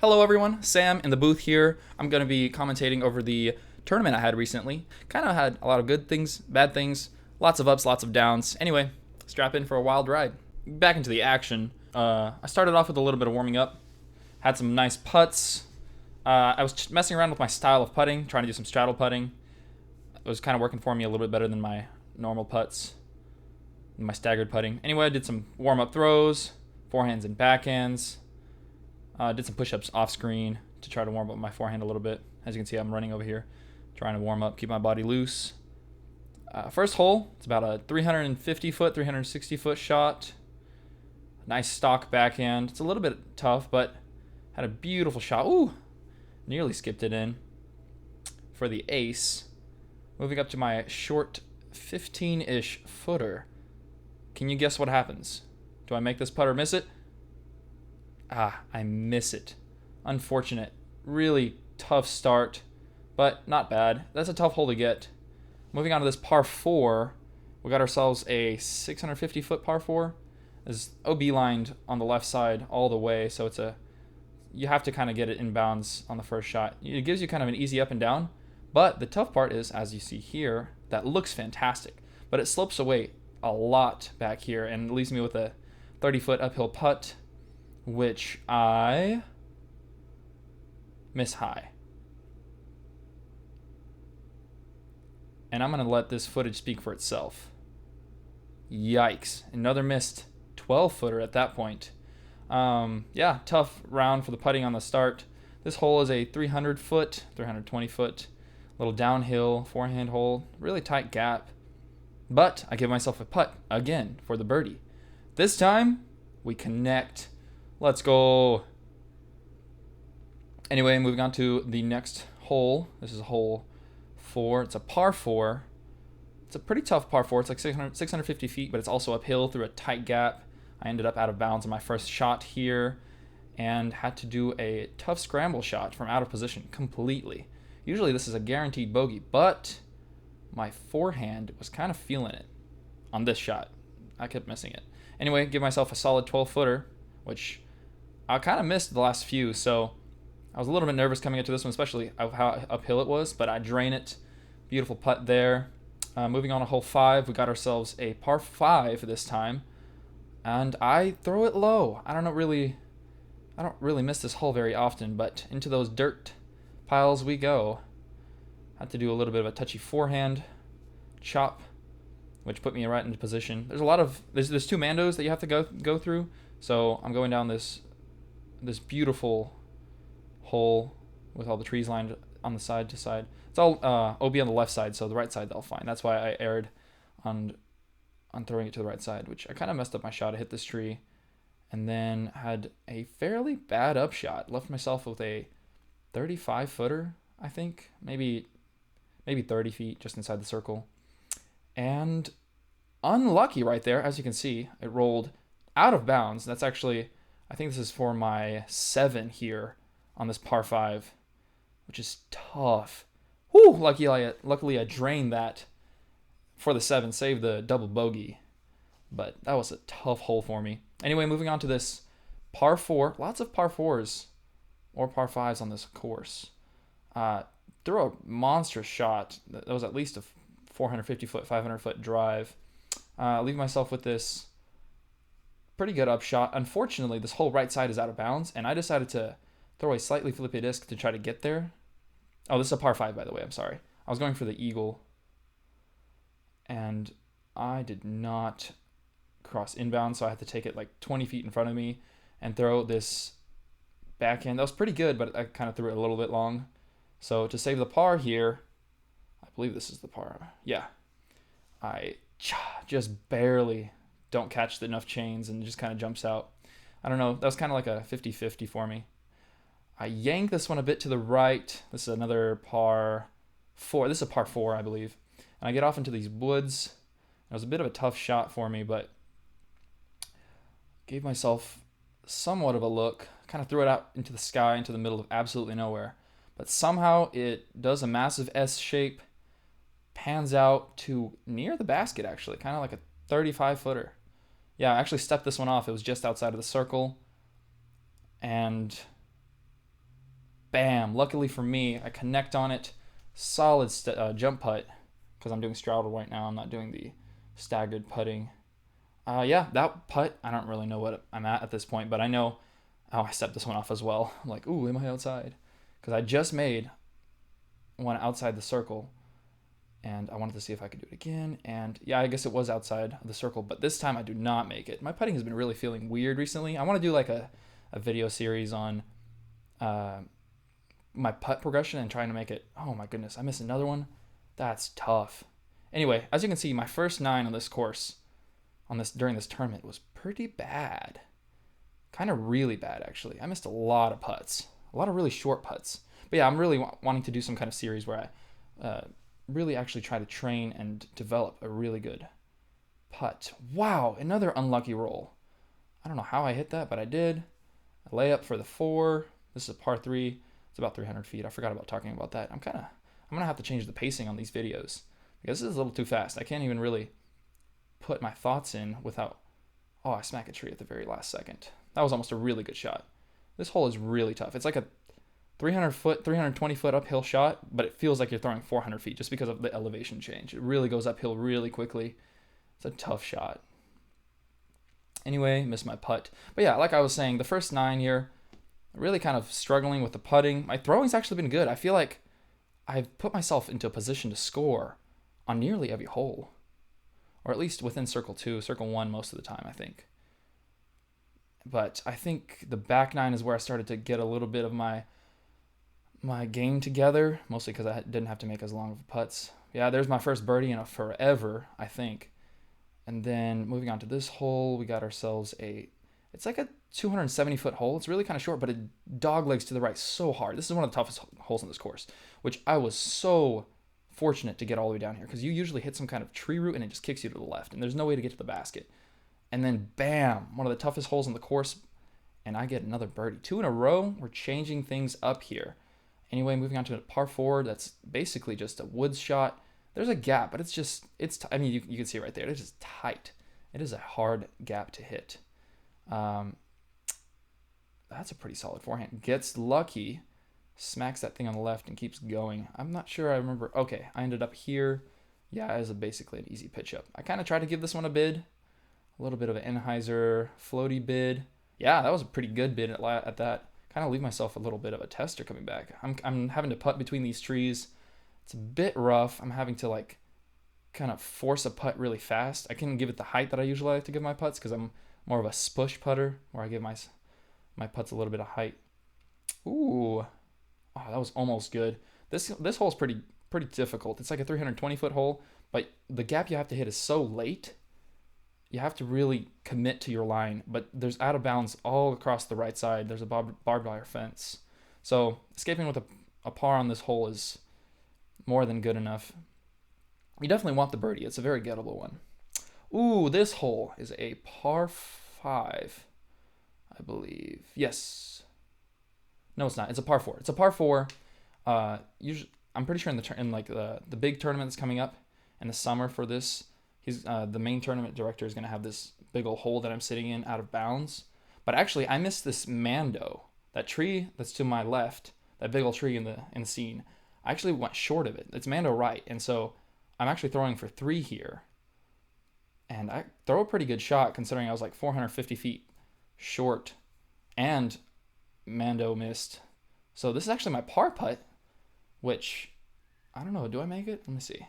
Hello everyone, Sam in the booth here. I'm going to be commentating over the tournament I had recently. Kind of had a lot of good things, bad things, lots of ups, lots of downs. Anyway, strap in for a wild ride. Back into the action. I started off with a little bit of warming up. Had some nice putts. I was messing around with my style of putting, trying to do some straddle putting. It was kind of working for me a little bit better than my normal putts, my staggered putting. Anyway, I did some warm-up throws, forehands and backhands. Did some push-ups off screen to try to warm up my forehand a little bit. As you can see, I'm running over here, trying to warm up, keep my body loose. First hole, it's about a 350-foot, 360-foot shot. Nice stock backhand. It's a little bit tough, but had a beautiful shot. Ooh, nearly skipped it in for the ace. Moving up to my short 15-ish footer. Can you guess what happens? Do I make this putt or miss it? I miss it. Unfortunate. Really tough start, but not bad. That's a tough hole to get. Moving on to this par 4, we got ourselves a 650-foot par 4. It's OB lined on the left side all the way, so you have to kind of get it inbounds on the first shot. It gives you kind of an easy up and down, but the tough part is, as you see here, that looks fantastic, but it slopes away a lot back here and leaves me with a 30-foot uphill putt, which I miss high. And I'm going to let this footage speak for itself. Yikes. Another missed 12-footer at that point. Yeah, tough round for the putting on the start. This hole is a 300-foot, 320-foot, little downhill forehand hole. Really tight gap. But I give myself a putt again for the birdie. This time, we connect. Let's go. Anyway, moving on to the next hole. This is hole 4. It's a par 4. It's a pretty tough par 4. It's like 650 feet, but it's also uphill through a tight gap. I ended up out of bounds on my first shot here and had to do a tough scramble shot from out of position completely. Usually this is a guaranteed bogey, but my forehand was kind of feeling it on this shot. I kept missing it. Anyway, give myself a solid 12-footer, which I kind of missed the last few, so I was a little bit nervous coming into this one, especially how uphill it was, but I drain it. Beautiful putt there. Moving on to hole 5, we got ourselves a par 5 this time, and I throw it low. I don't really miss this hole very often, but into those dirt piles we go. Had to do a little bit of a touchy forehand chop, which put me right into position. There's a lot of there's 2 mandos that you have to go through, so I'm going down this beautiful hole with all the trees lined on the side to side. It's all OB on the left side, so the right side they'll find. That's why I erred on throwing it to the right side, which I kind of messed up my shot. I hit this tree and then had a fairly bad upshot. Left myself with a 35-footer, I think, maybe 30 feet just inside the circle. And unlucky right there, as you can see, it rolled out of bounds. That's actually, I think this is for my 7 here on this par 5, which is tough. Whew, luckily I drained that for the 7, saved the double bogey. But that was a tough hole for me. Anyway, moving on to this par 4. Lots of par 4s or par 5s on this course. Threw a monstrous shot. That was at least a 450-foot, 500-foot drive. Leave myself with this pretty good upshot. Unfortunately, this whole right side is out of bounds, and I decided to throw a slightly flippy disc to try to get there. Oh, this is a par 5, by the way. I'm sorry. I was going for the eagle, and I did not cross inbound, so I had to take it like 20 feet in front of me and throw this backhand. That was pretty good, but I kind of threw it a little bit long. So to save the par here, I believe this is the par. Yeah. I just barely don't catch enough chains and it just kind of jumps out. I don't know. That was kind of like a 50-50 for me. I yank this one a bit to the right. This is another par 4. This is a par 4, I believe. And I get off into these woods. It was a bit of a tough shot for me, but gave myself somewhat of a look. Kind of threw it out into the sky, into the middle of absolutely nowhere. But somehow it does a massive S shape, pans out to near the basket, actually, kind of like a 35-footer. Yeah, I actually stepped this one off. It was just outside of the circle. And bam. Luckily for me, I connect on it. Solid jump putt because I'm doing straddle right now. I'm not doing the staggered putting. Yeah, that putt, I don't really know what I'm at this point, but I know, oh, I stepped this one off as well. I'm like, ooh, am I outside? Because I just made one outside the circle, and I wanted to see if I could do it again. And yeah, I guess it was outside of the circle, but this time I do not make it. My putting has been really feeling weird recently. I want to do like a video series on my putt progression and trying to make it. Oh my goodness, I missed another one. That's tough. Anyway, as you can see, my first 9 on this course, during this tournament, was pretty bad. Kind of really bad, actually. I missed a lot of putts, a lot of really short putts. But yeah, I'm really wanting to do some kind of series where I really actually try to train and develop a really good putt. Wow, another unlucky roll. I don't know how I hit that, but I did. A layup for the 4. This is a par 3. It's about 300 feet. I forgot about talking about that. I'm gonna have to change the pacing on these videos because this is a little too fast. I can't even really put my thoughts in without. Oh, I smack a tree at the very last second. That was almost a really good shot. This hole is really tough. It's like a 320 foot uphill shot, but it feels like you're throwing 400 feet just because of the elevation change. It really goes uphill really quickly. It's a tough shot. Anyway, missed my putt. But yeah, like I was saying, the first 9 here, really kind of struggling with the putting. My throwing's actually been good. I feel like I've put myself into a position to score on nearly every hole, or at least within circle 2, circle 1 most of the time, I think. But I think the back 9 is where I started to get a little bit of my game together, mostly because I didn't have to make as long of putts. Yeah, there's my first birdie in a forever, I think. And then moving on to this hole, we got ourselves it's like a 270-foot hole. It's really kind of short, but it doglegs to the right so hard. This is one of the toughest holes on this course, which I was so fortunate to get all the way down here because you usually hit some kind of tree root and it just kicks you to the left, and there's no way to get to the basket. And then, bam, one of the toughest holes on the course, and I get another birdie. 2 in a row. We're changing things up here. Anyway, moving on to a par 4. That's basically just a woods shot. There's a gap, but I mean, you can see it right there. It's just tight. It is a hard gap to hit. That's a pretty solid forehand. Gets lucky, smacks that thing on the left and keeps going. I'm not sure I remember. Okay, I ended up here. Yeah, it was basically an easy pitch up. I kind of tried to give this one a bid. A little bit of an Enheiser floaty bid. Yeah, that was a pretty good bid at that. Kind of leave myself a little bit of a tester coming back. I'm having to putt between these trees. It's a bit rough. I'm having to kind of force a putt really fast. I can give it the height that I usually like to give my putts because I'm more of a spush putter where I give my putts a little bit of height. Ooh, oh, that was almost good. This hole's pretty difficult. It's like a 320-foot hole, but the gap you have to hit is so late. You have to really commit to your line, but there's out of bounds all across the right side. There's a barbed wire fence. So escaping with a par on this hole is more than good enough. You definitely want the birdie. It's a very gettable one. Ooh, this hole is a par 5, I believe. Yes. No, it's not. It's a par 4. It's a par 4. Usually, I'm pretty sure in the big tournament that's coming up in the summer for this, the main tournament director is going to have this big old hole that I'm sitting in out of bounds. But actually, I missed this Mando, that tree that's to my left, that big old tree in the scene. I actually went short of it. It's Mando right, and so I'm actually throwing for 3 here. And I throw a pretty good shot considering I was like 450 feet short, and Mando missed. So this is actually my par putt, which, I don't know, do I make it? Let me see.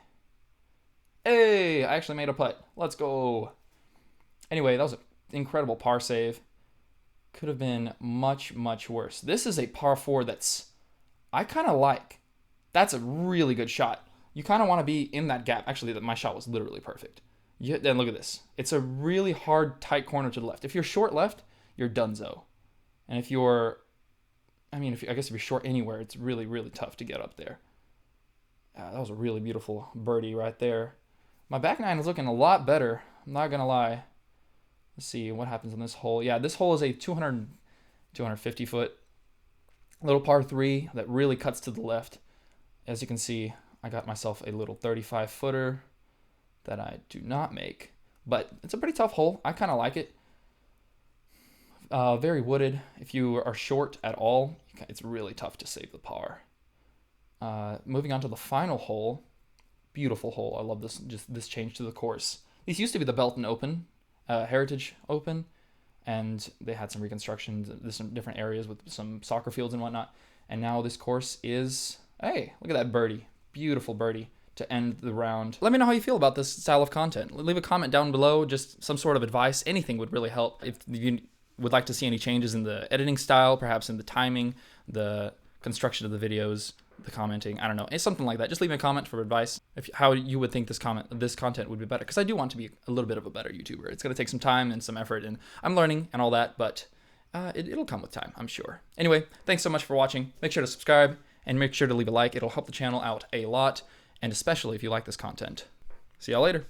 Hey, I actually made a putt. Let's go. Anyway, that was an incredible par save. Could have been much, much worse. This is a par 4 I kind of like. That's a really good shot. You kind of want to be in that gap. Actually, my shot was literally perfect. Then look at this. It's a really hard, tight corner to the left. If you're short left, you're donezo. And if you're short anywhere, it's really, really tough to get up there. That was a really beautiful birdie right there. My back 9 is looking a lot better. I'm not going to lie. Let's see what happens on this hole. Yeah, this hole is a 250 foot little par 3 that really cuts to the left. As you can see, I got myself a little 35 footer that I do not make, but it's a pretty tough hole. I kind of like it. Very wooded. If you are short at all, you it's really tough to save the par. Moving on to the final hole. Beautiful hole. I love this change to the course. These used to be the Belton Open, Heritage Open, and they had some reconstructions. There's some different areas with some soccer fields and whatnot. And now this course is, hey, look at that birdie. Beautiful birdie to end the round. Let me know how you feel about this style of content. Leave a comment down below, just some sort of advice. Anything would really help. If you would like to see any changes in the editing style, perhaps in the timing, the construction of the videos, the commenting, I don't know, it's something like that. Just leave me a comment for advice how you would think this content would be better, because I do want to be a little bit of a better YouTuber. It's going to take some time and some effort, and I'm learning and all that, but it'll come with time, I'm sure. Anyway, thanks so much for watching. Make sure to subscribe and make sure to leave a like. It'll help the channel out a lot, and especially if you like this content. See y'all later.